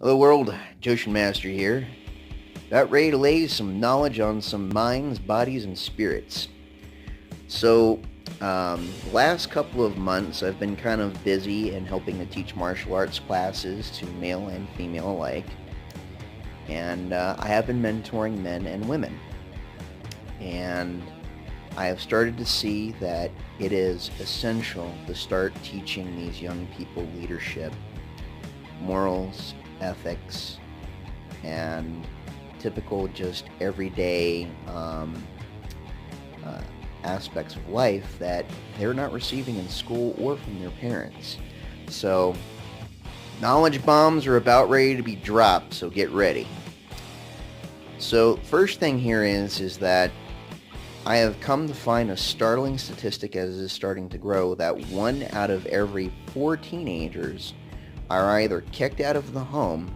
Hello world, Joshin Master here. About ready to lay some knowledge on some minds, bodies, and spirits. So, last couple of months I've been kind of busy in helping to teach martial arts classes to male and female alike. And I have been mentoring men and women. And I have started to see that it is essential to start teaching these young people leadership, morals, ethics, and typical just everyday uh, aspects of life that they're not receiving in school or from their parents. So knowledge bombs are about ready to be dropped, so get ready. So first thing here is that I have come to find a startling statistic as it is starting to grow that 1 out of every 4 teenagers are either kicked out of the home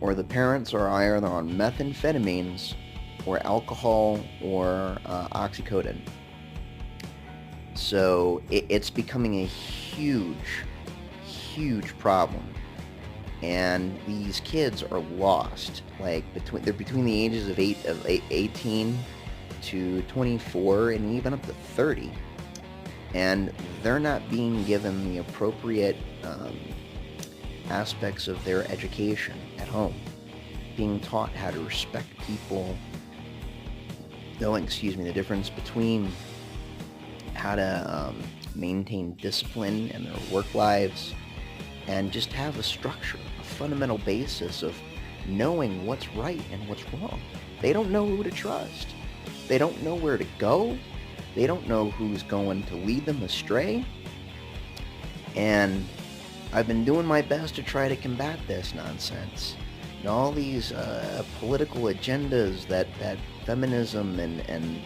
or the parents are either on methamphetamines or alcohol or oxycodone. So it's becoming a huge, huge problem. And these kids are lost. Like they're between the ages of 18 to 24 and even up to 30. And they're not being given the appropriate aspects of their education at home, being taught how to respect people, knowing, the difference between how to maintain discipline in their work lives, and just have a structure, a fundamental basis of knowing what's right and what's wrong. They don't know who to trust. They don't know where to go. They don't know who's going to lead them astray. And I've been doing my best to try to combat this nonsense. And all these political agendas that feminism and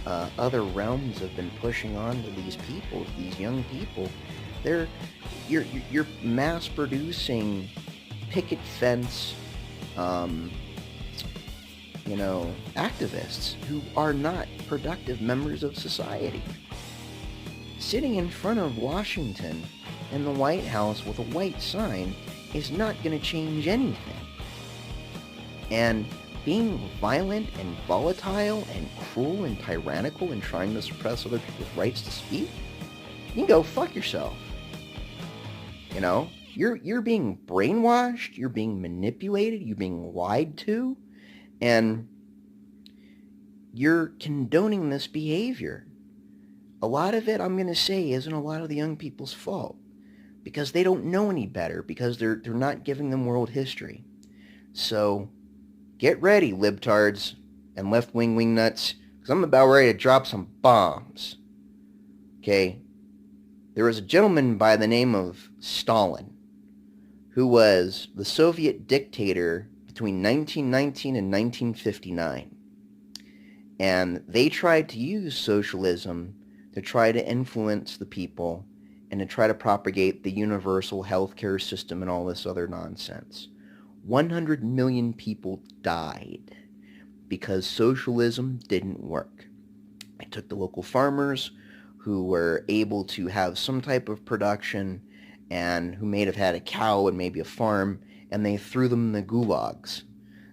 other realms have been pushing onto these people, these young people, you're mass producing picket fence, activists who are not productive members of society. Sitting in front of Washington in the White House with a white sign is not going to change anything. And being violent and volatile and cruel and tyrannical and trying to suppress other people's rights to speak, you can go fuck yourself. You're being brainwashed, you're being manipulated, you're being lied to, and you're condoning this behavior. A lot of it, I'm going to say, isn't a lot of the young people's fault, because they don't know any better, because they're not giving them world history. So get ready, libtards and left-wing wingnuts, because I'm about ready to drop some bombs. Okay? There was a gentleman by the name of Stalin, who was the Soviet dictator between 1919 and 1959. And they tried to use socialism to try to influence the people and to try to propagate the universal healthcare system and all this other nonsense. 100 million people died because socialism didn't work. It took the local farmers who were able to have some type of production and who may have had a cow and maybe a farm, and they threw them in the gulags.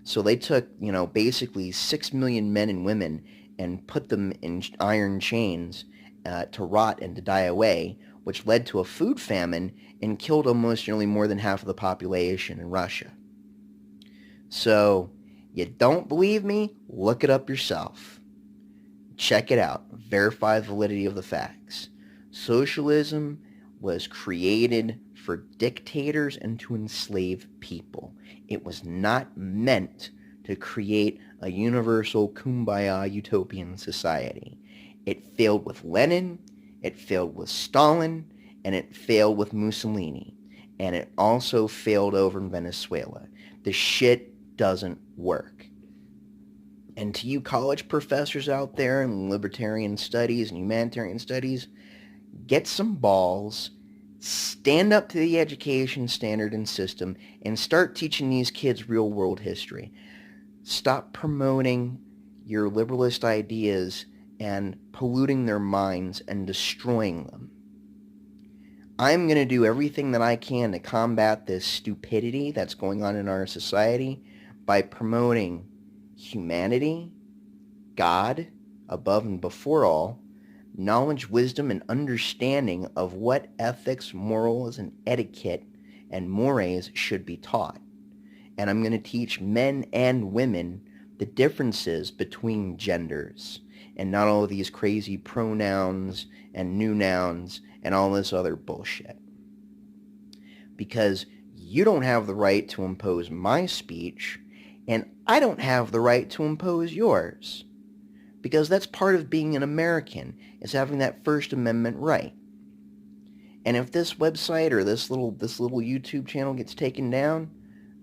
So they took, basically 6 million men and women and put them in iron chains to rot and to die away, which led to a food famine and killed almost nearly more than half of the population in Russia. So, you don't believe me? Look it up yourself. Check it out. Verify the validity of the facts. Socialism was created for dictators and to enslave people. It was not meant to create a universal kumbaya utopian society. It failed with Lenin, it failed with Stalin, and it failed with Mussolini. And it also failed over in Venezuela. The shit doesn't work. And to you college professors out there in libertarian studies and humanitarian studies, get some balls, stand up to the education standard and system, and start teaching these kids real world history. Stop promoting your liberalist ideas and polluting their minds and destroying them. I'm going to do everything that I can to combat this stupidity that's going on in our society by promoting humanity, God, above and before all, knowledge, wisdom, and understanding of what ethics, morals, and etiquette and mores should be taught. And I'm going to teach men and women the differences between genders and not all of these crazy pronouns and new nouns and all this other bullshit. Because you don't have the right to impose my speech, and I don't have the right to impose yours. Because that's part of being an American, is having that First Amendment right. And if this website or this little YouTube channel gets taken down,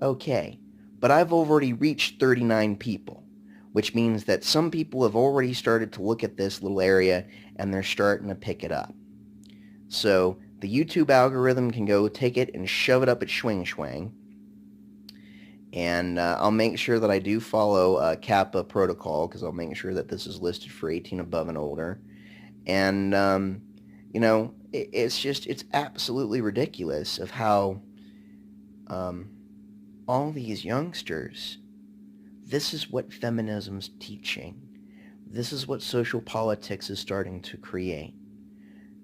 okay. But I've already reached 39 people, which means that some people have already started to look at this little area and they're starting to pick it up. So the YouTube algorithm can go take it and shove it up its schwing. And I'll make sure that I do follow CAPA protocol, because I'll make sure that this is listed for 18 above and older. And, you know, it's absolutely ridiculous of how all these youngsters, this is what feminism's teaching. This is what social politics is starting to create.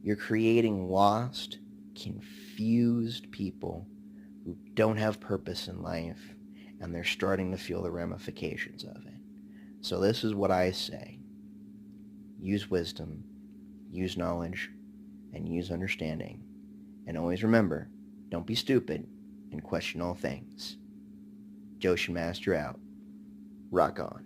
You're creating lost, confused people who don't have purpose in life, and they're starting to feel the ramifications of it. So this is what I say. Use wisdom, use knowledge, and use understanding. And always remember, don't be stupid, and question all things. Joshin Master out. Rock on.